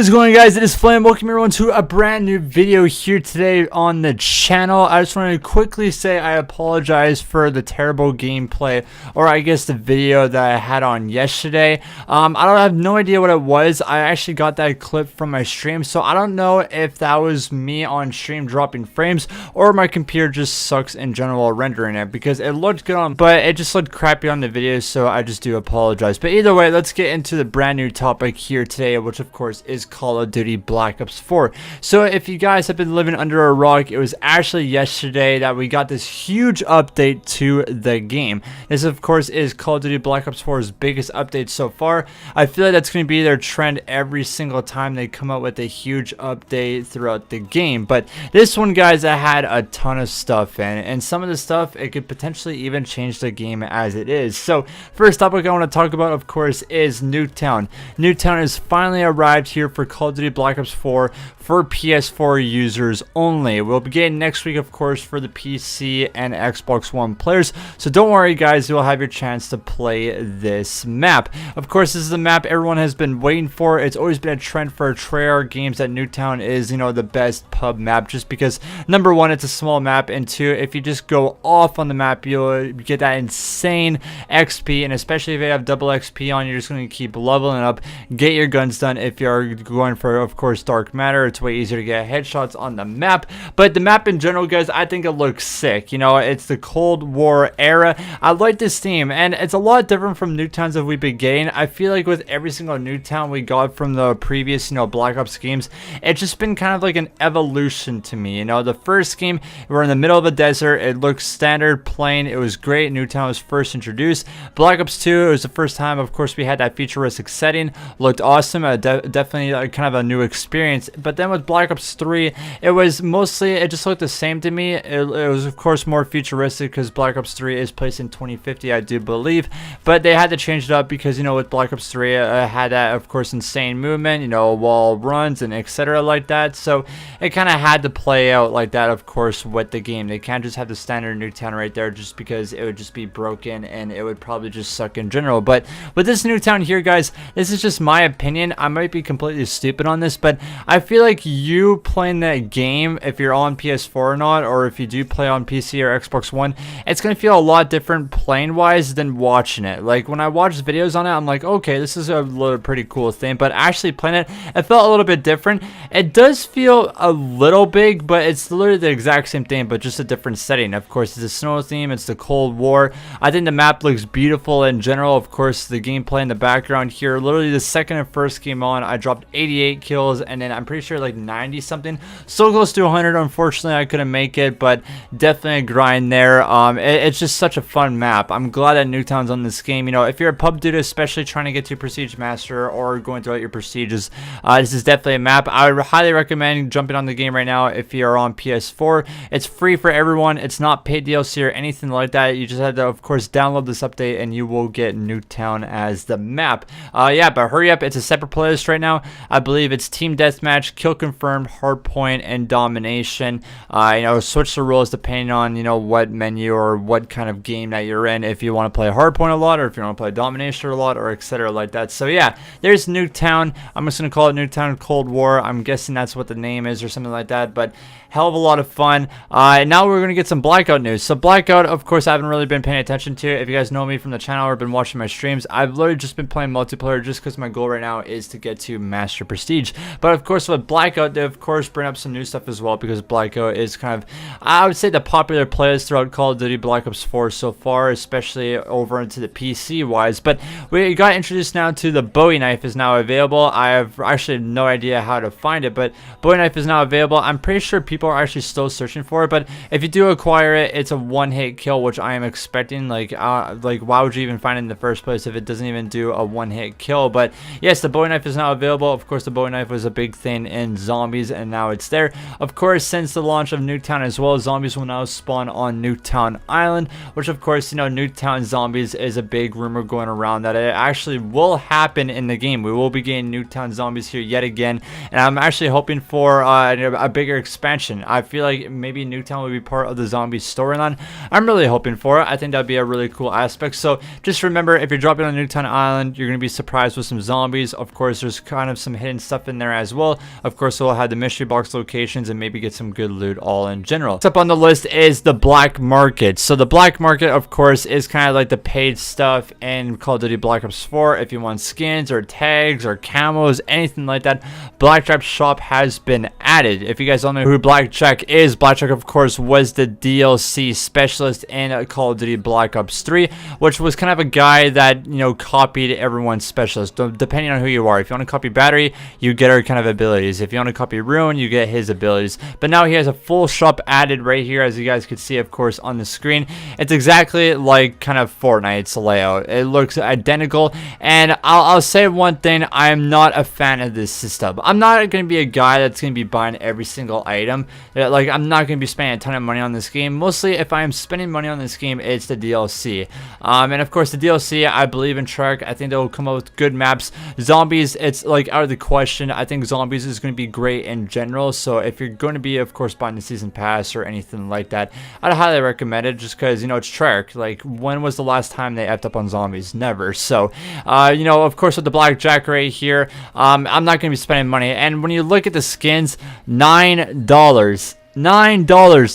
What is going on, guys? It is Flame. Welcome everyone to a brand new video here today on the channel. I just wanted to quickly say I apologize for the terrible gameplay, or I guess the video that I had on yesterday. I have no idea what it was. I actually got that clip from my stream, so I don't know if that was me on stream dropping frames or my computer just sucks in general rendering it, because it looked good on, but it just looked crappy on the video, so I just do apologize. But either way, let's get into the brand new topic here today, which of course is Call of Duty Black Ops 4. So if you guys have been living under a rock, it was actually yesterday that we got this huge update to the game. This of course is Call of Duty Black Ops 4's biggest update so far. I feel like that's going to be their trend every single time they come out with a huge update throughout the game. But this one, guys, it had a ton of stuff in it, and some of the stuff, it could potentially even change the game as it is. So first topic I want to talk about, of course, is NukeTown. NukeTown has finally arrived here for Call of Duty Black Ops 4 for PS4 users only. We'll begin next week, of course, for the PC and Xbox One players. So don't worry, guys, you'll have your chance to play this map. Of course, this is the map everyone has been waiting for. It's always been a trend for Treyarch games that NukeTown is, you know, the best pub map, just because number one, it's a small map, and two, if you just go off on the map, you'll get that insane XP, and especially if you have double XP on, you're just going to keep leveling up, get your guns done. If you're going for, of course, dark matter, it's way easier to get headshots on the map. But the map in general, guys, I think it looks sick. You know, it's the Cold War era. I like this theme, and it's a lot different from NukeTowns that we've been getting. I feel like with every single NukeTown we got from the previous, you know, Black Ops games, it's just been kind of like an evolution to me. You know, the first game, we're in the middle of a desert. It looked standard, plain. It was great. NukeTown was first introduced. Black Ops 2, it was the first time, of course, we had that futuristic setting. Looked awesome. Definitely kind of a new experience. But then with Black Ops 3, it was mostly, it just looked the same to me. It was, of course, more futuristic because Black Ops 3 is placed in 2050, I do believe. But they had to change it up because, you know, with Black Ops 3, had that, of course, insane movement, you know, wall runs and etc. like that. So it kind of had to play out like that, of course, with the game. They can't just have the standard NukeTown right there, just because it would just be broken and it would probably just suck in general. But with this NukeTown here, guys, this is just my opinion. I might be completely stupid on this, but I feel like you playing that game, if you're on PS4 or not, or if you do play on PC or Xbox One, it's going to feel a lot different playing wise than watching it. Like when I watch videos on it, I'm like, okay, this is a little pretty cool thing, but actually playing it, it felt a little bit different. It does feel a little big, but it's literally the exact same thing, but just a different setting. Of course, it's a snow theme, it's the Cold War. I think the map looks beautiful in general. Of course, the gameplay in the background here, literally the second and first game on, I dropped 88 kills, and then I'm pretty sure like 90 something, so close to 100. Unfortunately, I couldn't make it, but definitely a grind there. It's just such a fun map. I'm glad that NukeTown's on this game. You know, if you're a pub dude, especially trying to get to Prestige Master or going throughout your prestiges, this is definitely a map I would highly recommend jumping on the game right now if you're on PS4. It's free for everyone. It's not paid DLC or anything like that. You just have to, of course, download this update and you will get NukeTown as the map. Yeah, but hurry up. It's a separate playlist right now. I believe it's Team Deathmatch, Kill Confirmed, Hardpoint, and Domination. You know, switch the rules depending on, you know, what menu or what kind of game that you're in. If you want to play Hardpoint a lot, or if you want to play Domination a lot, or etc. like that. So yeah, there's NukeTown. I'm just gonna call it NukeTown Cold War. I'm guessing that's what the name is or something like that. But hell of a lot of fun. Now we're gonna get some Blackout news. So Blackout, of course, I haven't really been paying attention to. If you guys know me from the channel or been watching my streams, I've literally just been playing multiplayer just because my goal right now is to get to Master Prestige. But of course, with Blackout, they of course bring up some new stuff as well, because Blackout is kind of, I would say, the popular playlist throughout Call of Duty Black Ops 4 so far, especially over into the PC wise. But we got introduced now to the Bowie knife is now available. I have actually no idea how to find it, but Bowie knife is now available. I'm pretty sure people are actually still searching for it, but if you do acquire it, it's a one-hit kill, which I am expecting. Like why would you even find it in the first place if it doesn't even do a one-hit kill? But yes, the Bowie knife is now available. Of course, the Bowie knife was a big thing in zombies, and now it's there. Of course, since the launch of NukeTown as well, zombies will now spawn on NukeTown Island, which of course, you know, NukeTown zombies is a big rumor going around that it actually will happen in the game. We will be getting NukeTown zombies here yet again, and I'm actually hoping for a bigger expansion. I feel like maybe NukeTown will be part of the zombie storyline. I'm really hoping for it. I think that'd be a really cool aspect. So just remember, if you're dropping on NukeTown Island, you're going to be surprised with some zombies. Of course, there's kind of some some hidden stuff in there as well. Of course, we'll have the mystery box locations and maybe get some good loot all in general. Next up on the list is the black market. So the black market, of course, is kind of like the paid stuff in Call of Duty Black Ops 4. If you want skins or tags or camos, anything like that, Blackjack shop has been added. If you guys don't know who Blackjack is, Blackjack, of course, was the DLC specialist in Call of Duty Black Ops 3, which was kind of a guy that, you know, copied everyone's specialist, depending on who you are. If you want to copy Battery, you get her kind of abilities. If you want to copy Ruin, you get his abilities. But now he has a full shop added right here, as you guys could see, of course, on the screen. It's exactly like kind of Fortnite's layout. It looks identical, and I'll say one thing: I'm not a fan of this system. I'm not going to be a guy that's going to be buying every single item. Like, I'm not going to be spending a ton of money on this game. Mostly, if I'm spending money on this game, it's the DLC. And of course, the DLC, I believe in Trek. I think they'll come up with good maps. Zombies, it's like out of the question. I think Zombies is going to be great in general. So if you're going to be, of course, buying the season pass or anything like that, I'd highly recommend it, just because, you know, it's Trek. Like, when was the last time they effed up on zombies? Never. So, you know, of course, with the Blackjack right here, I'm not going to be spending money. And when you look at the skins, $9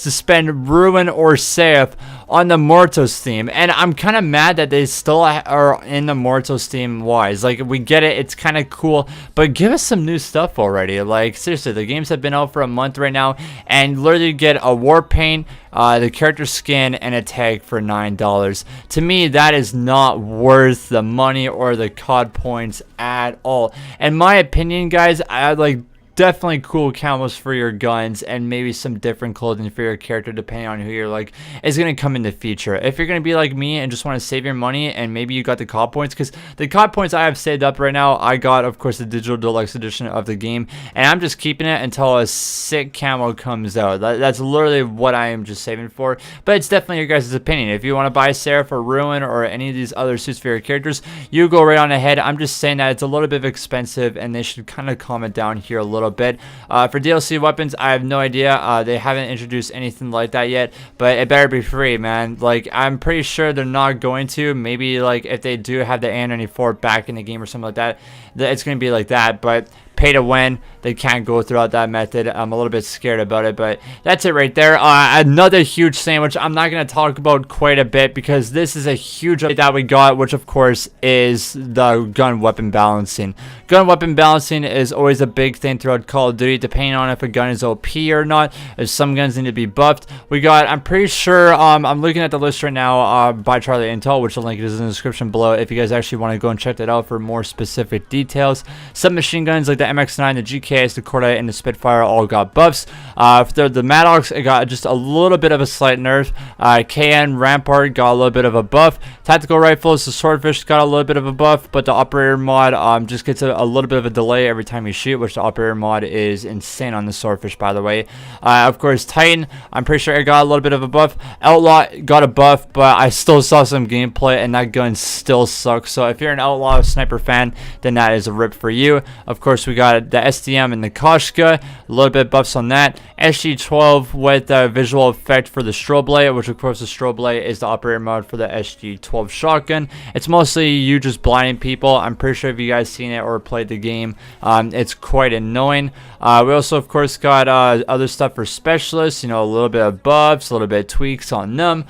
to spend Ruin or Safe on the Mortos theme, and I'm kind of mad that they still are in the Mortos theme wise. Like, we get it, it's kind of cool, but give us some new stuff already. Like, seriously, the games have been out for a month right now, and literally get a war paint, the character skin, and a tag for $9. To me, that is not worth the money or the COD points at all. In my opinion, guys, I'd like definitely cool camos for your guns, and maybe some different clothing for your character depending on who you're like is going to come in the future. If you're going to be like me and just want to save your money, and maybe you got the COD points, because the COD points I have saved up right now, I got, of course, the digital deluxe edition of the game, and I'm just keeping it until a sick camo comes out. That's literally what I am just saving for. But it's definitely your guys' opinion. If you want to buy Seraph or Ruin or any of these other suits for your characters, you go right on ahead. I'm just saying that it's a little bit expensive, and they should kind of calm it down here a little bit. For DLC weapons, I have no idea. They haven't introduced anything like that yet, but it better be free, man. Like, I'm pretty sure they're not going to. Maybe, like, if they do have the A94 back in the game or something like that, it's going to be like that. But pay to win, they can't go throughout that method. I'm a little bit scared about it, but that's it right there. Another huge sandwich I'm not going to talk about quite a bit, because this is a huge update that we got, which of course is the gun weapon balancing. Gun weapon balancing is always a big thing throughout Call of Duty, depending on if a gun is OP or not. If some guns need to be buffed, we got, I'm pretty sure, I'm looking at the list right now by Charlie Intel, which the link is in the description below if you guys actually want to go and check that out for more specific details. Some machine guns like the MX9, the GKS, the Cordite, and the Spitfire all got buffs. For the Maddox, it got just a little bit of a slight nerf. KN Rampart got a little bit of a buff. Tactical rifles, the Swordfish got a little bit of a buff, but the Operator mod just gets a little bit of a delay every time you shoot, which the Operator mod is insane on the Swordfish, by the way. Of course, Titan, I'm pretty sure it got a little bit of a buff. Outlaw got a buff, but I still saw some gameplay, and that gun still sucks. So if you're an Outlaw sniper fan, then that is a rip for you. Of course, we got the SDM and the Koshka, a little bit buffs on that. SG12 with the visual effect for the strobe light, which of course the strobe light is the operator mode for the SG12 shotgun. It's mostly you just blinding people. I'm pretty sure if you guys seen it or played the game, it's quite annoying. We also of course got other stuff for specialists, you know, a little bit of buffs, a little bit of tweaks on them.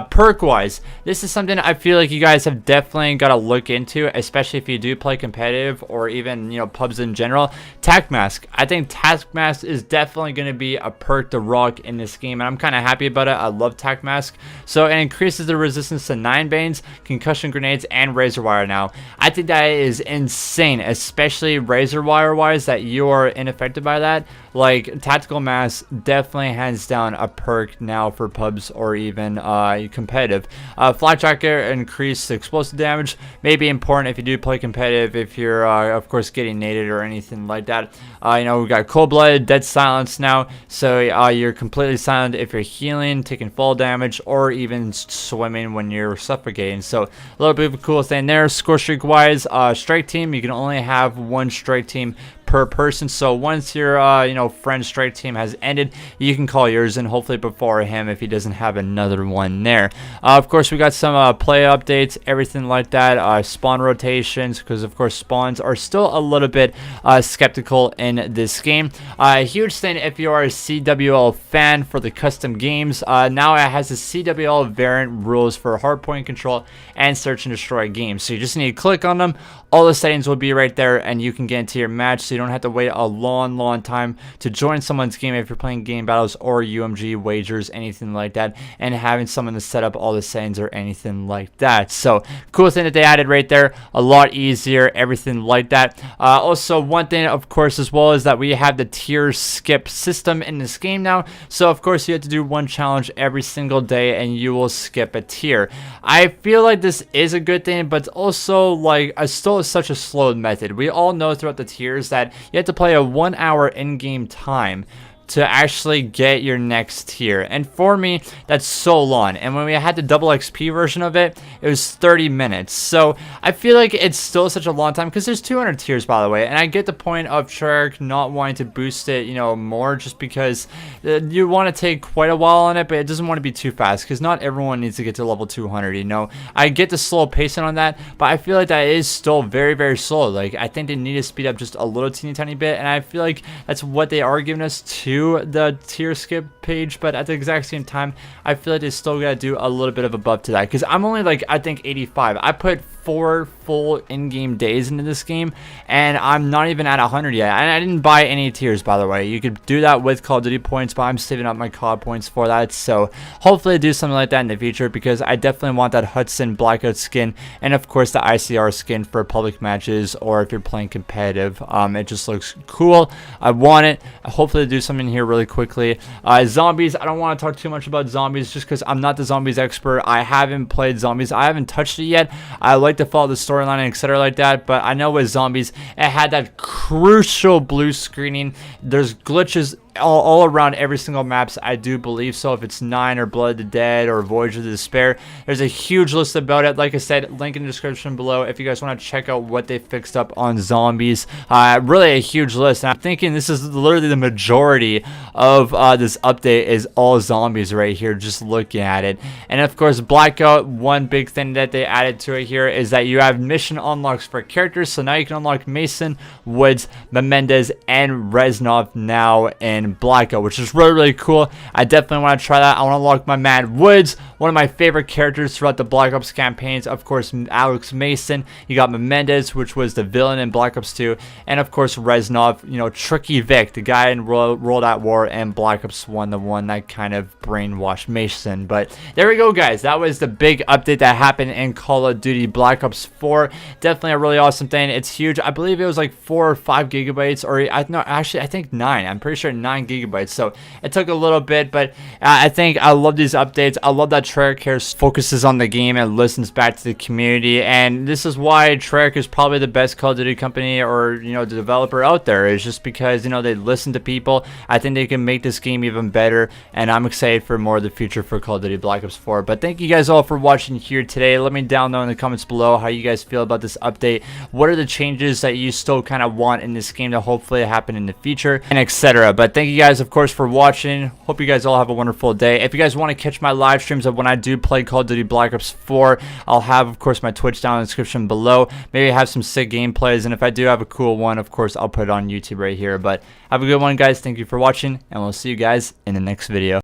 Perk wise, this is something I feel like you guys have definitely got to look into, especially if you do play competitive or even, you know, pubs in general. Tac Mask, I think Tac Mask is definitely going to be a perk to rock in this game, and I'm kind of happy about it. I love Tac Mask. So it increases the resistance to 9 Banes, concussion grenades, and razor wire now. I think that is insane, especially razor wire wise, that you are unaffected by that. Like, Tactical Mask definitely hands down a perk now for pubs or even competitive. Flat Tracker increased explosive damage, may be important if you do play competitive, if you're of course getting naded or anything like that. You know, we got Cold Blooded, Dead Silence now, so you're completely silent if you're healing, taking fall damage, or even swimming when you're suffocating. So a little bit of a cool thing there. Score streak wise, strike team, you can only have one strike team per person. So once your friend strike team has ended, you can call yours in, hopefully before him if he doesn't have another one there. Of course, we got some play updates, everything like that. Spawn rotations, because of course spawns are still a little bit skeptical in this game. Huge thing if you are a CWL fan for the custom games. Now it has the CWL variant rules for hardpoint control and search and destroy games. So you just need to click on them. All the settings will be right there, and you can get into your match, so you don't have to wait a long time to join someone's game if you're playing game battles or UMG wagers, anything like that, and having someone to set up all the settings or anything like that. So cool thing that they added right there, a lot easier, everything like that. Also, one thing of course as well is that we have the tier skip system in this game now. So of course you have to do one challenge every single day and you will skip a tier. I feel like this is a good thing, but it's also like still such a slow method. We all know throughout the tiers that you have to play a 1 hour in-game time to actually get your next tier, and for me that's so long. And when we had the double XP version of it, it was 30 minutes. So I feel like it's still such a long time, because there's 200 tiers, by the way, and I get the point of Treyarch not wanting to boost it more, just because you want to take quite a while on it, but it doesn't want to be too fast, because not everyone needs to get to level 200. I get the slow pacing on that, but I feel like that is still very slow. Like, I think they need to speed up just a little teeny tiny bit, and I feel like that's what they are giving us to the tier skip page. But at the exact same time, I feel like they still gotta do a little bit of a buff to that, because I'm only like, I think 85. I put 4 full in-game days into this game, and I'm not even at 100 yet. And I didn't buy any tiers, by the way. You could do that with Call of Duty points, but I'm saving up my COD points for that. So hopefully do something like that in the future, because I definitely want that Hudson Blackout skin, and of course the ICR skin for public matches, or if you're playing competitive. It just looks cool. I want it. Hopefully do something here really quickly. Zombies, I don't want to talk too much about zombies, just because I'm not the zombies expert. I haven't played zombies. I haven't touched it yet. I like to follow the storyline and etc like that, but I know with zombies it had that crucial blue screening. There's glitches all around every single maps, I do believe. So if it's 9 or Blood of the Dead or Voyage of the Despair, there's a huge list about it. Like I said, link in the description below if you guys want to check out what they fixed up on zombies. Really a huge list, and I'm thinking this is literally the majority of this update is all zombies right here, just looking at it. And of course Blackout, one big thing that they added to it here is that you have mission unlocks for characters. So now you can unlock Mason, Woods, Menendez, and Reznov now in Blackout, which is really cool. I definitely want to try that. I want to unlock my man Woods, one of my favorite characters throughout the Black Ops campaigns. Of course, Alex Mason. You got Menendez, which was the villain in Black Ops 2, and of course Reznov, Tricky Vic, the guy in World at War and Black Ops 1, the one that kind of brainwashed Mason. But there we go, guys. That was the big update that happened in Call of Duty Black Ops 4. Definitely a really awesome thing. It's huge. I believe it was like 4 or 5 gigabytes, or I think 9. I'm pretty sure 9 gigabytes. So it took a little bit, but I think I love these updates. I love that Treyarch focuses on the game and listens back to the community, and this is why Treyarch is probably the best Call of Duty company, or the developer out there, is just because they listen to people. I think they can make this game even better, and I'm excited for more of the future for Call of Duty Black Ops 4. But thank you guys all for watching here today. Let me down know in the comments below how you guys feel about this update. What are the changes that you still kind of want in this game to hopefully happen in the future, and etc. But thank you guys, of course, for watching. Hope you guys all have a wonderful day. If you guys want to catch my live streams of when I do play Call of Duty Black Ops 4, I'll have, of course, my Twitch down in the description below. Maybe have some sick gameplays, and if I do have a cool one, of course, I'll put it on YouTube right here. But have a good one, guys. Thank you for watching, and we'll see you guys in the next video.